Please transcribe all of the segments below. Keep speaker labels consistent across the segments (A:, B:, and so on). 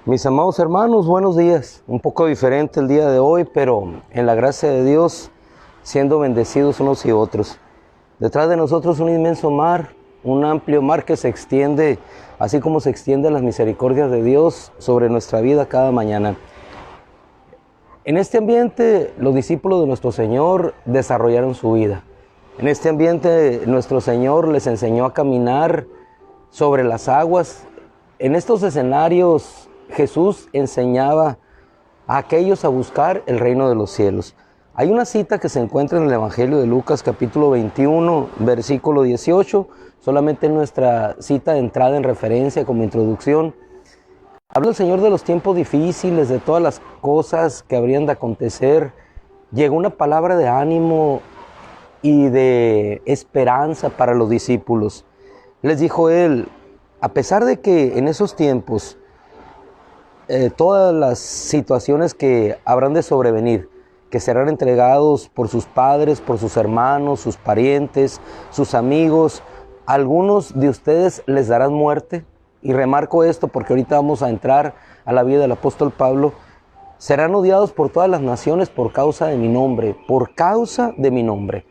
A: Mis amados hermanos, buenos días. Un poco diferente el día de hoy, pero en la gracia de Dios, siendo bendecidos unos y otros. Detrás de nosotros un inmenso mar, un amplio mar que se extiende, así como se extienden las misericordias de Dios sobre nuestra vida cada mañana. En este ambiente, los discípulos de nuestro Señor desarrollaron su vida. En este ambiente, nuestro Señor les enseñó a caminar sobre las aguas. En estos escenarios, Jesús enseñaba a aquellos a buscar el reino de los cielos. Hay una cita que se encuentra en el Evangelio de Lucas, capítulo 21, versículo 18, solamente en nuestra cita de entrada en referencia como introducción. Habla el Señor de los tiempos difíciles, de todas las cosas que habrían de acontecer. Llegó una palabra de ánimo y de esperanza para los discípulos. Les dijo Él, a pesar de que en esos tiempos todas las situaciones que habrán de sobrevenir, que serán entregados por sus padres, por sus hermanos, sus parientes, sus amigos, algunos de ustedes les darán muerte, y remarco esto porque ahorita vamos a entrar a la vida del apóstol Pablo, serán odiados por todas las naciones por causa de mi nombre, por causa de mi nombre.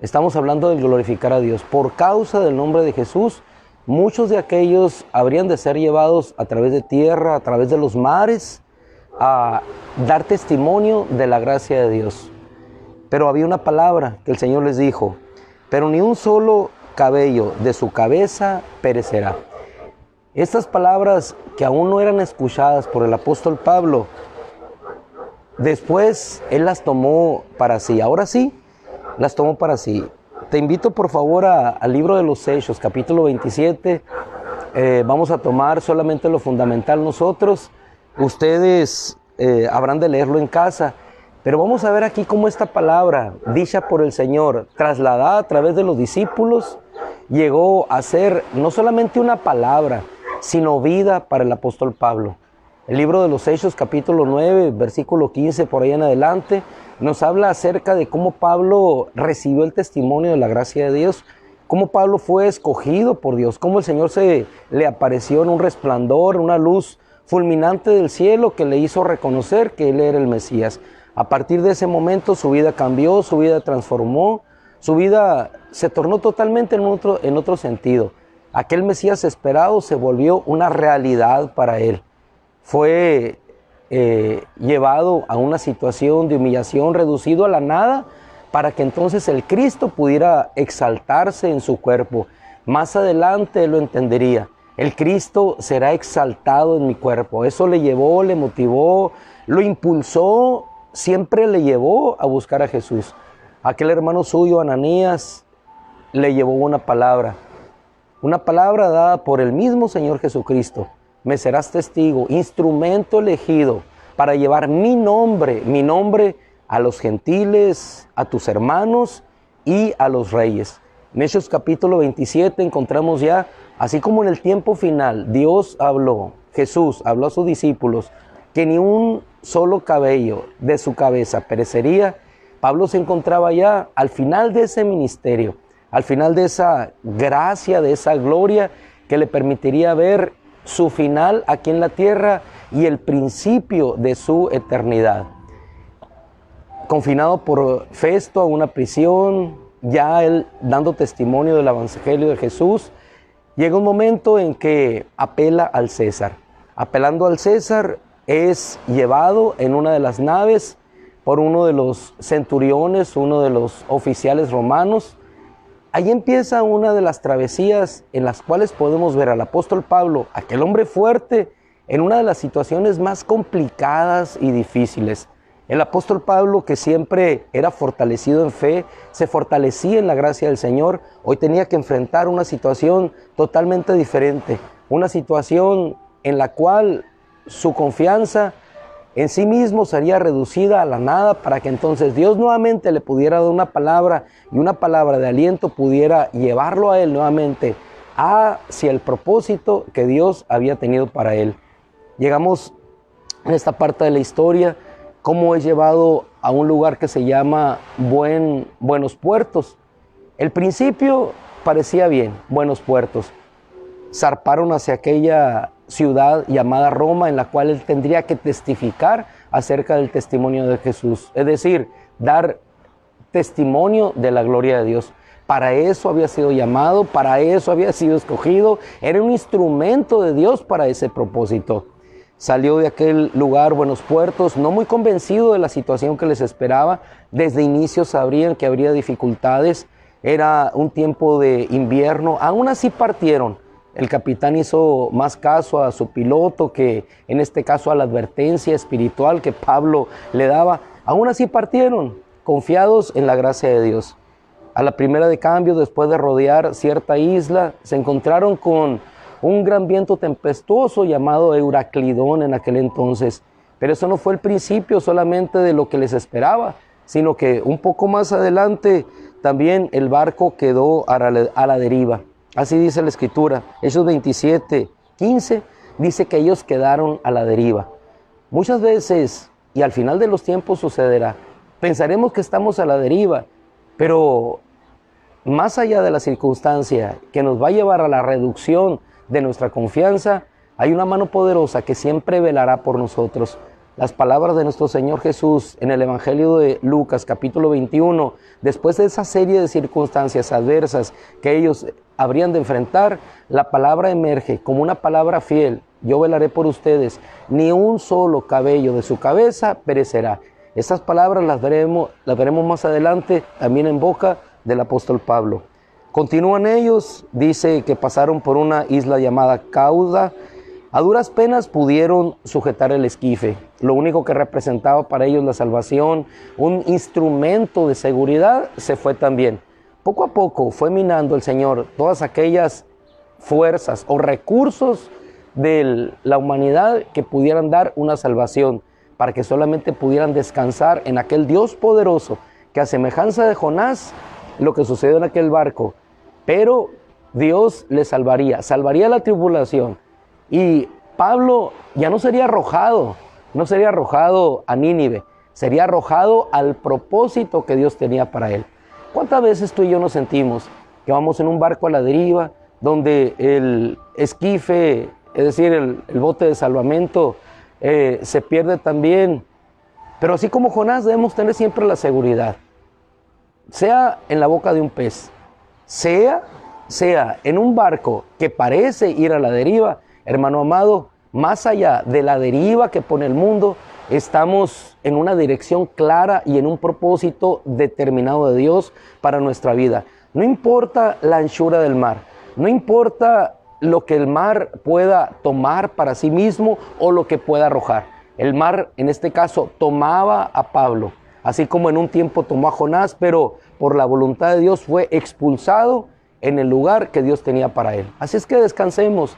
A: Estamos hablando de glorificar a Dios, por causa del nombre de Jesús. Muchos de aquellos habrían de ser llevados a través de tierra, a través de los mares, a dar testimonio de la gracia de Dios. Pero había una palabra que el Señor les dijo, pero ni un solo cabello de su cabeza perecerá. Estas palabras que aún no eran escuchadas por el apóstol Pablo, después él las tomó para sí. Ahora sí, las tomó para sí. Te invito por favor al libro de los Hechos, capítulo 27. Vamos a tomar solamente lo fundamental nosotros. Ustedes habrán de leerlo en casa. Pero vamos a ver aquí cómo esta palabra, dicha por el Señor, trasladada a través de los discípulos, llegó a ser no solamente una palabra, sino vida para el apóstol Pablo. El libro de los Hechos, capítulo 9, versículo 15, por ahí en adelante, nos habla acerca de cómo Pablo recibió el testimonio de la gracia de Dios, cómo Pablo fue escogido por Dios, cómo el Señor se le apareció en un resplandor, una luz fulminante del cielo que le hizo reconocer que Él era el Mesías. A partir de ese momento su vida cambió, su vida transformó, su vida se tornó totalmente en otro sentido. Aquel Mesías esperado se volvió una realidad para él. Fue llevado a una situación de humillación, reducido a la nada, para que entonces el Cristo pudiera exaltarse en su cuerpo. Más adelante él lo entendería. El Cristo será exaltado en mi cuerpo. Eso le llevó, le motivó, lo impulsó, siempre le llevó a buscar a Jesús. Aquel hermano suyo, Ananías, le llevó una palabra dada por el mismo Señor Jesucristo. Me serás testigo, instrumento elegido para llevar mi nombre a los gentiles, a tus hermanos y a los reyes. En Hechos capítulo 27 encontramos ya, así como en el tiempo final, Jesús habló a sus discípulos, que ni un solo cabello de su cabeza perecería. Pablo se encontraba ya al final de ese ministerio, al final de esa gracia, de esa gloria que le permitiría ver su final aquí en la tierra y el principio de su eternidad. Confinado por Festo a una prisión, ya él dando testimonio del evangelio de Jesús, llega un momento en que apela al César. Apelando al César, es llevado en una de las naves por uno de los centuriones, uno de los oficiales romanos. ahí empieza una de las travesías en las cuales podemos ver al apóstol Pablo, aquel hombre fuerte, en una de las situaciones más complicadas y difíciles. El apóstol Pablo, que siempre era fortalecido en fe, se fortalecía en la gracia del Señor, hoy tenía que enfrentar una situación totalmente diferente, una situación en la cual su confianza en sí mismo sería reducida a la nada, para que entonces Dios nuevamente le pudiera dar una palabra, y una palabra de aliento pudiera llevarlo a él nuevamente hacia el propósito que Dios había tenido para él. Llegamos en esta parte de la historia, cómo es llevado a un lugar que se llama Buenos Puertos. El principio parecía bien, Buenos Puertos. Zarparon hacia aquella ciudad llamada Roma, en la cual él tendría que testificar acerca del testimonio de Jesús, es decir, dar testimonio de la gloria de Dios. Para eso había sido llamado, para eso había sido escogido, era un instrumento de Dios para ese propósito. Salió de aquel lugar, Buenos Puertos, no muy convencido de la situación que les esperaba. Desde inicio sabrían que habría dificultades, era un tiempo de invierno, aún así partieron. El capitán hizo más caso a su piloto que en este caso a la advertencia espiritual que Pablo le daba. Aún así partieron, confiados en la gracia de Dios. A la primera de cambio, después de rodear cierta isla, se encontraron con un gran viento tempestuoso llamado Euraclidón en aquel entonces. Pero eso no fue el principio solamente de lo que les esperaba, sino que un poco más adelante también el barco quedó a la deriva. Así dice la Escritura, Hechos 27:15, dice que ellos quedaron a la deriva. Muchas veces, y al final de los tiempos sucederá, pensaremos que estamos a la deriva, pero más allá de la circunstancia que nos va a llevar a la reducción de nuestra confianza, hay una mano poderosa que siempre velará por nosotros. Las palabras de nuestro Señor Jesús en el Evangelio de Lucas, capítulo 21, después de esa serie de circunstancias adversas que ellos habrían de enfrentar, la palabra emerge como una palabra fiel. Yo velaré por ustedes, ni un solo cabello de su cabeza perecerá. Estas palabras las veremos más adelante también en boca del apóstol Pablo. Continúan ellos, dice que pasaron por una isla llamada Cauda. A duras penas pudieron sujetar el esquife, lo único que representaba para ellos la salvación, un instrumento de seguridad, se fue también. Poco a poco fue minando el Señor todas aquellas fuerzas o recursos de la humanidad que pudieran dar una salvación, para que solamente pudieran descansar en aquel Dios poderoso, que a semejanza de Jonás, lo que sucedió en aquel barco, pero Dios le salvaría la tribulación. Y Pablo ya no sería arrojado a Nínive, sería arrojado al propósito que Dios tenía para él. ¿Cuántas veces tú y yo nos sentimos que vamos en un barco a la deriva, donde el esquife, es decir, el bote de salvamento, se pierde también? Pero así como Jonás, debemos tener siempre la seguridad, sea en la boca de un pez, sea en un barco que parece ir a la deriva. Hermano amado, más allá de la deriva que pone el mundo, estamos en una dirección clara y en un propósito determinado de Dios para nuestra vida. No importa la anchura del mar, no importa lo que el mar pueda tomar para sí mismo o lo que pueda arrojar. El mar, en este caso, tomaba a Pablo, así como en un tiempo tomó a Jonás, pero por la voluntad de Dios fue expulsado en el lugar que Dios tenía para él. Así es que descansemos.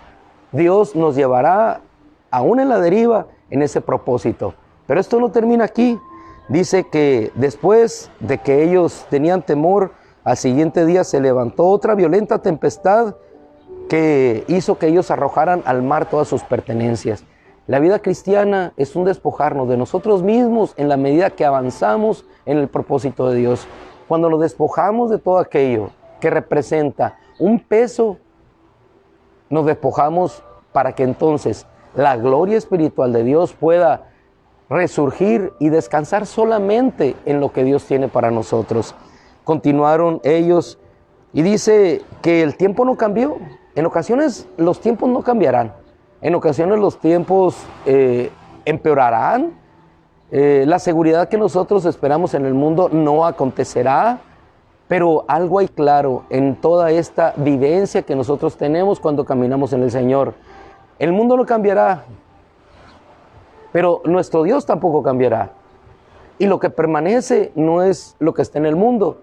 A: Dios nos llevará aún en la deriva en ese propósito. Pero esto no termina aquí. Dice que después de que ellos tenían temor, al siguiente día se levantó otra violenta tempestad que hizo que ellos arrojaran al mar todas sus pertenencias. La vida cristiana es un despojarnos de nosotros mismos en la medida que avanzamos en el propósito de Dios. Cuando nos despojamos de todo aquello que representa un peso, nos despojamos para que entonces la gloria espiritual de Dios pueda resurgir y descansar solamente en lo que Dios tiene para nosotros. Continuaron ellos y dice que el tiempo no cambió. En ocasiones los tiempos no cambiarán. En ocasiones los tiempos empeorarán. La seguridad que nosotros esperamos en el mundo no acontecerá. Pero algo hay claro en toda esta vivencia que nosotros tenemos cuando caminamos en el Señor. El mundo no cambiará, pero nuestro Dios tampoco cambiará. Y lo que permanece no es lo que está en el mundo,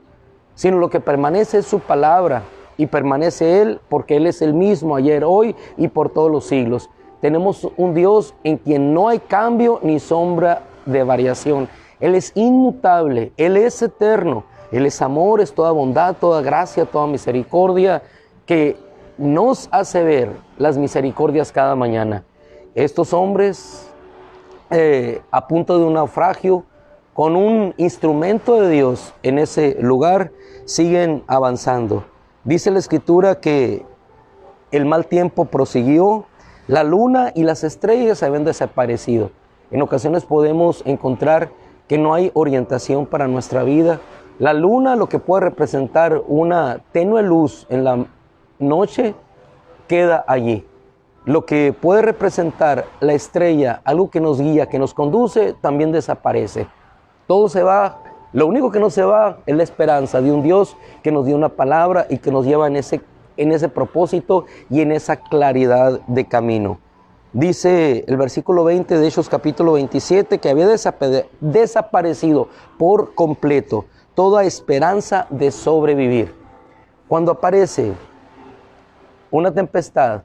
A: sino lo que permanece es su palabra. Y permanece Él porque Él es el mismo ayer, hoy y por todos los siglos. Tenemos un Dios en quien no hay cambio ni sombra de variación. Él es inmutable, Él es eterno, Él es amor, es toda bondad, toda gracia, toda misericordia, que nos hace ver las misericordias cada mañana. Estos hombres a punto de un naufragio, con un instrumento de Dios en ese lugar, siguen avanzando. Dice la Escritura que el mal tiempo prosiguió, la luna y las estrellas se habían desaparecido. En ocasiones podemos encontrar que no hay orientación para nuestra vida. La luna, lo que puede representar una tenue luz en la noche, queda allí. Lo que puede representar la estrella, algo que nos guía, que nos conduce, también desaparece. Todo se va. Lo único que no se va es la esperanza de un Dios que nos dio una palabra y que nos lleva en ese propósito y en esa claridad de camino. Dice el versículo 20 de Hechos capítulo 27 que había desaparecido por completo toda esperanza de sobrevivir. Cuando aparece una tempestad,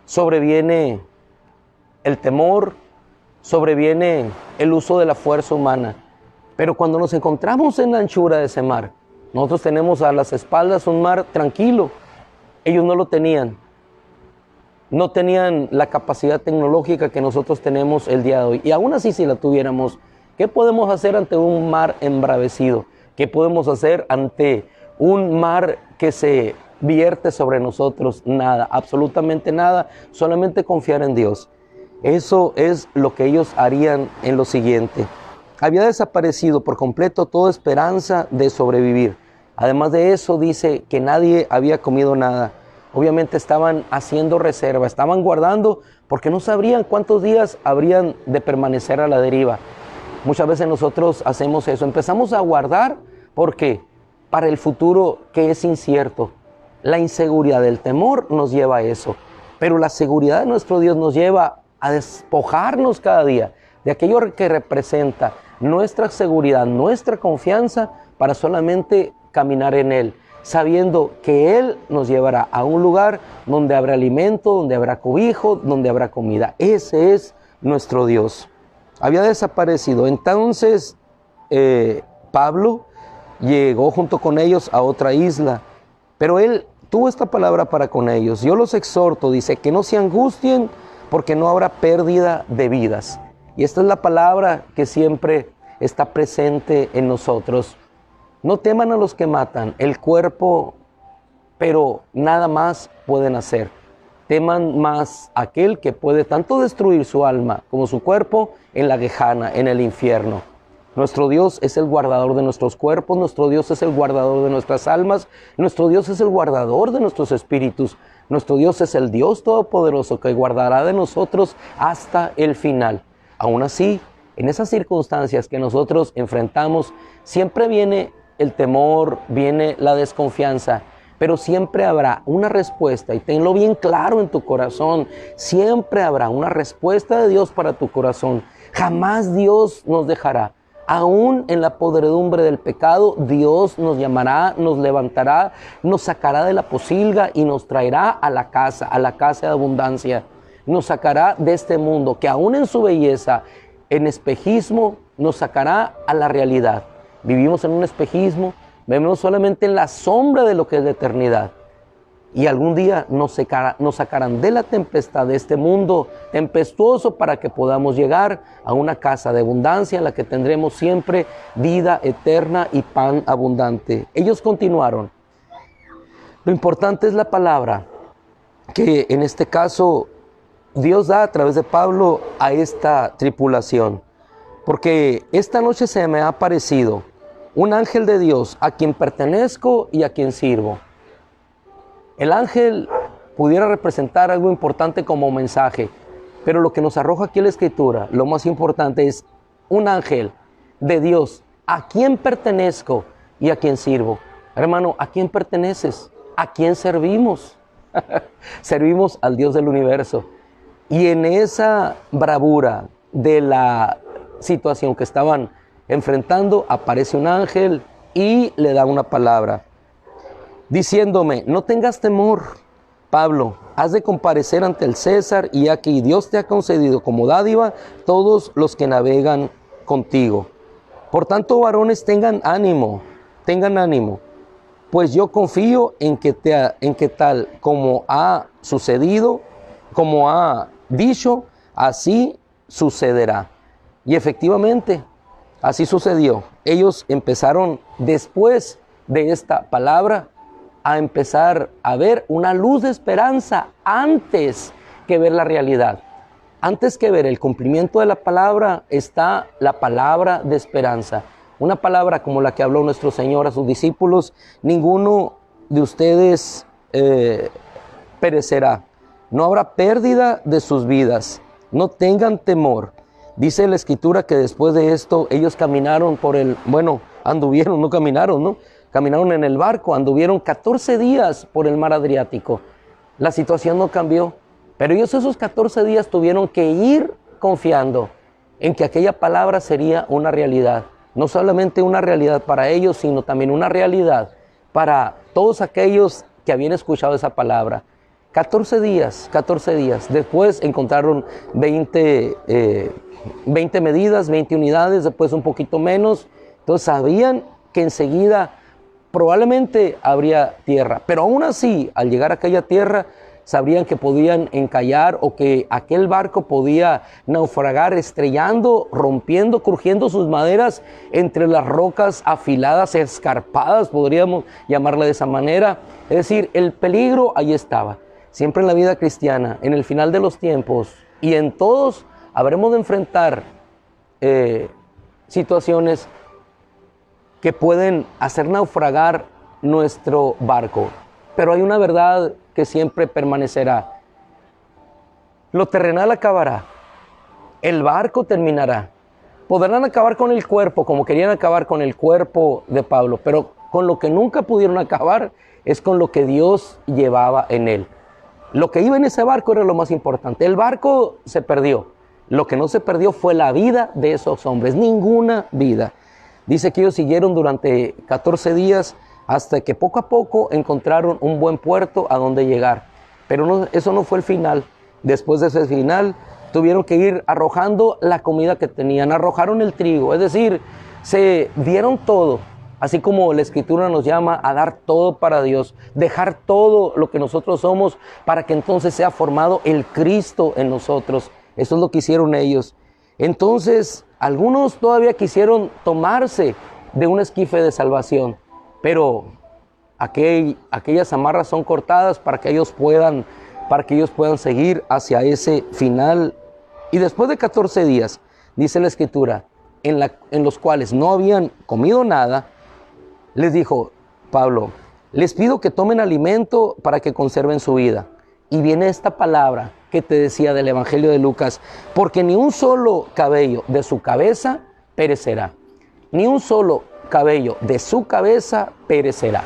A: sobreviene el temor, sobreviene el uso de la fuerza humana. Pero cuando nos encontramos en la anchura de ese mar, nosotros tenemos a las espaldas un mar tranquilo. Ellos no lo tenían. No tenían la capacidad tecnológica que nosotros tenemos el día de hoy. Y aún así, si la tuviéramos, ¿qué podemos hacer ante un mar embravecido? ¿Qué podemos hacer ante un mar que se vierte sobre nosotros? Nada, absolutamente nada, solamente confiar en Dios. Eso es lo que ellos harían en lo siguiente. Había desaparecido por completo toda esperanza de sobrevivir. Además de eso, dice que nadie había comido nada. Obviamente estaban haciendo reserva, estaban guardando porque no sabrían cuántos días habrían de permanecer a la deriva. Muchas veces nosotros hacemos eso, empezamos a guardar porque para el futuro que es incierto. La inseguridad, el temor nos lleva a eso, pero la seguridad de nuestro Dios nos lleva a despojarnos cada día de aquello que representa nuestra seguridad, nuestra confianza, para solamente caminar en Él, sabiendo que Él nos llevará a un lugar donde habrá alimento, donde habrá cobijo, donde habrá comida. Ese es nuestro Dios. Había desaparecido. Entonces Pablo llegó junto con ellos a otra isla, pero él tuvo esta palabra para con ellos. Yo los exhorto, dice, que no se angustien porque no habrá pérdida de vidas. Y esta es la palabra que siempre está presente en nosotros. No teman a los que matan el cuerpo, pero nada más pueden hacer. Teman más a aquel que puede tanto destruir su alma como su cuerpo en la Gejana, en el infierno. Nuestro Dios es el guardador de nuestros cuerpos, nuestro Dios es el guardador de nuestras almas, nuestro Dios es el guardador de nuestros espíritus, nuestro Dios es el Dios todopoderoso que guardará de nosotros hasta el final. Aún así, en esas circunstancias que nosotros enfrentamos, siempre viene el temor, viene la desconfianza, pero siempre habrá una respuesta, y tenlo bien claro en tu corazón, siempre habrá una respuesta de Dios para tu corazón. Jamás Dios nos dejará. Aún en la podredumbre del pecado, Dios nos llamará, nos levantará, nos sacará de la posilga y nos traerá a la casa de abundancia. Nos sacará de este mundo que aún en su belleza, en espejismo, nos sacará a la realidad. Vivimos en un espejismo, vemos solamente en la sombra de lo que es la eternidad. Y algún día nos sacarán de la tempestad de este mundo tempestuoso para que podamos llegar a una casa de abundancia en la que tendremos siempre vida eterna y pan abundante. Ellos continuaron. Lo importante es la palabra que en este caso Dios da a través de Pablo a esta tripulación. Porque esta noche se me ha aparecido un ángel de Dios a quien pertenezco y a quien sirvo. El ángel pudiera representar algo importante como mensaje, pero lo que nos arroja aquí la Escritura, lo más importante es un ángel de Dios a quien pertenezco y a quien sirvo. Hermano, ¿a quién perteneces? ¿A quién servimos? Servimos al Dios del universo. Y en esa bravura de la situación que estaban enfrentando, aparece un ángel y le da una palabra, diciéndome: no tengas temor, Pablo, has de comparecer ante el César, y aquí Dios te ha concedido como dádiva todos los que navegan contigo. Por tanto, varones, tengan ánimo, pues yo confío en que tal como ha sucedido, como ha dicho, así sucederá. Y efectivamente, así sucedió. Ellos empezaron, después de esta palabra, a empezar a ver una luz de esperanza antes que ver la realidad. Antes que ver el cumplimiento de la palabra está la palabra de esperanza. Una palabra como la que habló nuestro Señor a sus discípulos: ninguno de ustedes perecerá. No habrá pérdida de sus vidas. No tengan temor. Dice la Escritura que después de esto ellos caminaron anduvieron, no caminaron, ¿no? Caminaron en el barco, anduvieron 14 días por el mar Adriático. La situación no cambió, pero ellos esos 14 días tuvieron que ir confiando en que aquella palabra sería una realidad. No solamente una realidad para ellos, sino también una realidad para todos aquellos que habían escuchado esa palabra. 14 días. Después encontraron 20 medidas, 20 unidades, después un poquito menos. Entonces sabían que enseguida probablemente habría tierra, pero aún así, al llegar a aquella tierra, sabrían que podían encallar, o que aquel barco podía naufragar, estrellando, rompiendo, crujiendo sus maderas entre las rocas afiladas, escarpadas, podríamos llamarle de esa manera. Es decir, el peligro ahí estaba. Siempre en la vida cristiana, en el final de los tiempos y en todos, habremos de enfrentar situaciones que pueden hacer naufragar nuestro barco. Pero hay una verdad que siempre permanecerá. Lo terrenal acabará, el barco terminará. Podrán acabar con el cuerpo, como querían acabar con el cuerpo de Pablo, pero con lo que nunca pudieron acabar es con lo que Dios llevaba en él. Lo que iba en ese barco era lo más importante. El barco se perdió. Lo que no se perdió fue la vida de esos hombres, ninguna vida. Dice que ellos siguieron durante 14 días hasta que poco a poco encontraron un buen puerto a donde llegar. Pero eso no fue el final. Después de ese final, tuvieron que ir arrojando la comida que tenían. Arrojaron el trigo, es decir, se dieron todo. Así como la Escritura nos llama a dar todo para Dios, dejar todo lo que nosotros somos para que entonces sea formado el Cristo en nosotros. Eso es lo que hicieron ellos. Entonces, algunos todavía quisieron tomarse de un esquife de salvación, pero aquellas amarras son cortadas para que ellos puedan seguir hacia ese final. Y después de 14 días, dice la Escritura, en los cuales no habían comido nada, les dijo Pablo: les pido que tomen alimento para que conserven su vida. Y viene esta palabra que te decía del Evangelio de Lucas: porque ni un solo cabello de su cabeza perecerá. Ni un solo cabello de su cabeza perecerá.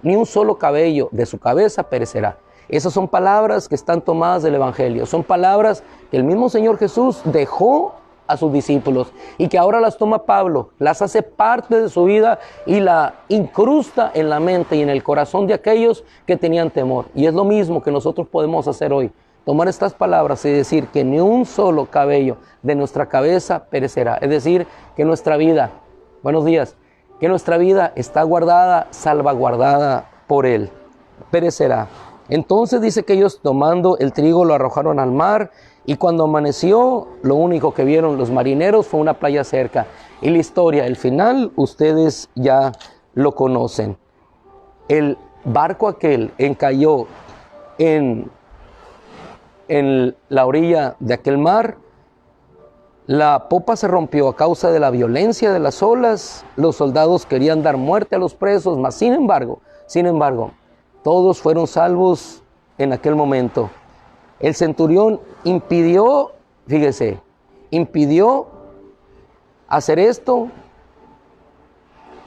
A: Ni un solo cabello de su cabeza perecerá. Esas son palabras que están tomadas del Evangelio. Son palabras que el mismo Señor Jesús dejó a sus discípulos y que ahora las toma Pablo, las hace parte de su vida y la incrusta en la mente y en el corazón de aquellos que tenían temor. Y es lo mismo que nosotros podemos hacer hoy: tomar estas palabras y decir que ni un solo cabello de nuestra cabeza perecerá. Es decir, que nuestra vida, buenos días, que nuestra vida está guardada, salvaguardada por Él. Perecerá. Entonces dice que ellos, tomando el trigo, lo arrojaron al mar, y cuando amaneció, lo único que vieron los marineros fue una playa cerca. Y la historia, el final, ustedes ya lo conocen. El barco aquel encalló en la orilla de aquel mar. La popa se rompió a causa de la violencia de las olas. Los soldados querían dar muerte a los presos, mas sin embargo, todos fueron salvos en aquel momento. El centurión impidió hacer esto.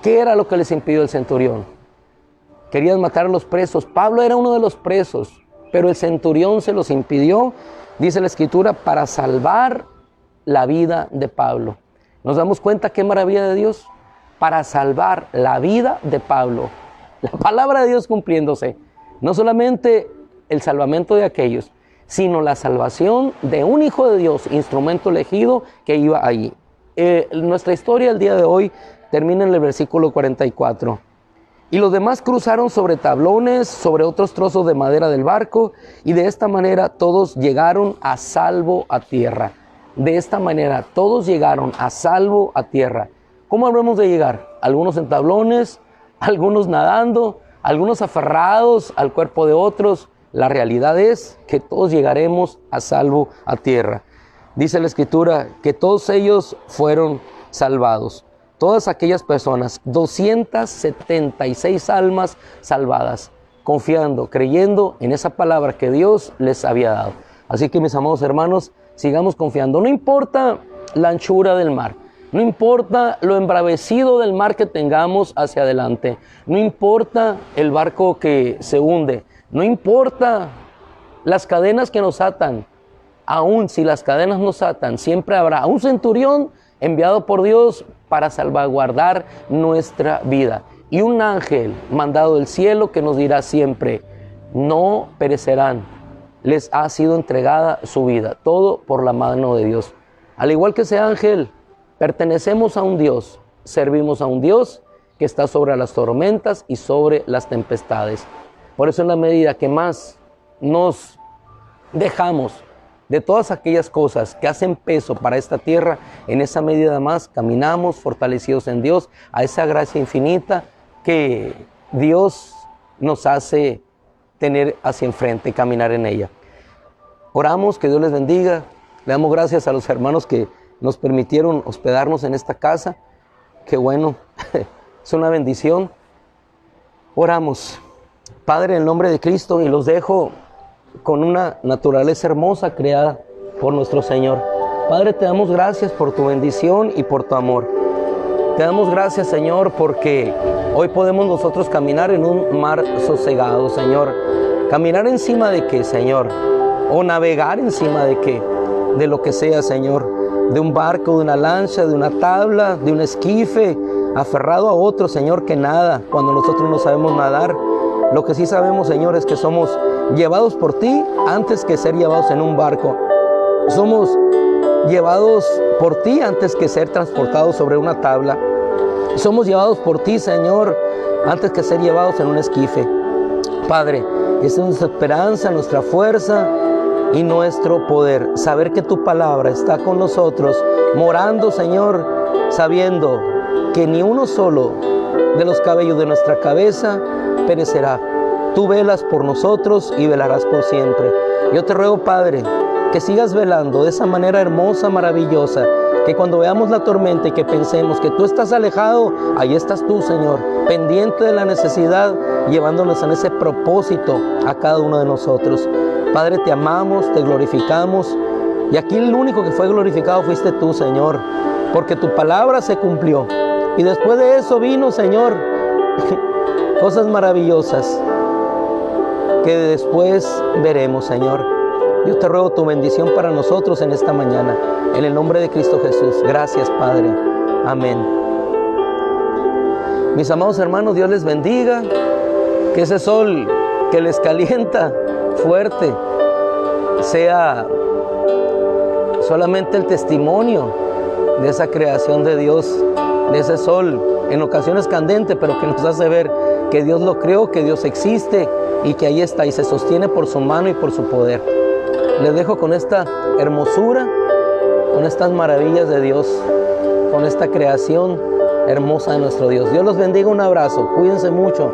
A: ¿Qué era lo que les impidió el centurión? querían matar a los presos. Pablo era uno de los presos, pero el centurión se los impidió, dice la Escritura, para salvar la vida de Pablo. ¿Nos damos cuenta qué maravilla de Dios? Para salvar la vida de Pablo. La palabra de Dios cumpliéndose. No solamente el salvamento de aquellos, sino la salvación de un hijo de Dios, instrumento elegido que iba ahí. Nuestra historia el día de hoy termina en el versículo 44. Y los demás cruzaron sobre tablones, sobre otros trozos de madera del barco, y de esta manera todos llegaron a salvo a tierra. De esta manera todos llegaron a salvo a tierra. ¿Cómo habremos de llegar? Algunos en tablones, algunos nadando, algunos aferrados al cuerpo de otros. La realidad es que todos llegaremos a salvo a tierra. Dice la Escritura que todos ellos fueron salvados. Todas aquellas personas, 276 almas salvadas, confiando, creyendo en esa palabra que Dios les había dado. Así que, mis amados hermanos, sigamos confiando. No importa la anchura del mar, no importa lo embravecido del mar que tengamos hacia adelante, no importa el barco que se hunde, no importa las cadenas que nos atan. Aún si las cadenas nos atan, siempre habrá un centurión enviado por Dios para salvaguardar nuestra vida. Y un ángel mandado del cielo que nos dirá siempre, no perecerán, les ha sido entregada su vida, todo por la mano de Dios. Al igual que ese ángel, pertenecemos a un Dios, servimos a un Dios que está sobre las tormentas y sobre las tempestades. Por eso, en la medida que más nos dejamos de todas aquellas cosas que hacen peso para esta tierra, en esa medida más caminamos fortalecidos en Dios, a esa gracia infinita que Dios nos hace tener hacia enfrente, caminar en ella. Oramos, que Dios les bendiga. Le damos gracias a los hermanos que nos permitieron hospedarnos en esta casa. Qué bueno, es una bendición. Oramos. Padre, en el nombre de Cristo, y los dejo con una naturaleza hermosa creada por nuestro Señor. Padre, te damos gracias por tu bendición y por tu amor. Te damos gracias, Señor, porque hoy podemos nosotros caminar en un mar sosegado, Señor. Caminar encima de qué, Señor, o navegar encima de qué, de lo que sea, Señor, de un barco, de una lancha, de una tabla, de un esquife, aferrado a otro, Señor, que nada, cuando nosotros no sabemos nadar. Lo que sí sabemos, Señor, es que somos llevados por ti antes que ser llevados en un barco. Somos llevados por ti antes que ser transportados sobre una tabla. Somos llevados por ti, Señor, antes que ser llevados en un esquife. Padre, esa es nuestra esperanza, nuestra fuerza y nuestro poder. Saber que tu palabra está con nosotros, morando, Señor, sabiendo que ni uno solo de los cabellos de nuestra cabeza perecerá. Tú velas por nosotros y velarás por siempre. Yo te ruego, Padre, que sigas velando de esa manera hermosa, maravillosa, que cuando veamos la tormenta y que pensemos que tú estás alejado, ahí estás tú, Señor, pendiente de la necesidad, llevándonos en ese propósito a cada uno de nosotros. Padre, te amamos, te glorificamos, y aquí el único que fue glorificado fuiste tú, Señor, porque tu palabra se cumplió. Y después de eso vino, Señor, cosas maravillosas que después veremos, Señor. Yo te ruego tu bendición para nosotros en esta mañana, en el nombre de Cristo Jesús. Gracias, Padre. Amén. Mis amados hermanos, Dios les bendiga. Que ese sol que les calienta fuerte sea solamente el testimonio de esa creación de Dios, de ese sol en ocasiones candente, pero que nos hace ver que Dios lo creó, que Dios existe y que ahí está y se sostiene por su mano y por su poder. Les dejo con esta hermosura, con estas maravillas de Dios, con esta creación hermosa de nuestro Dios. Dios los bendiga, un abrazo, cuídense mucho.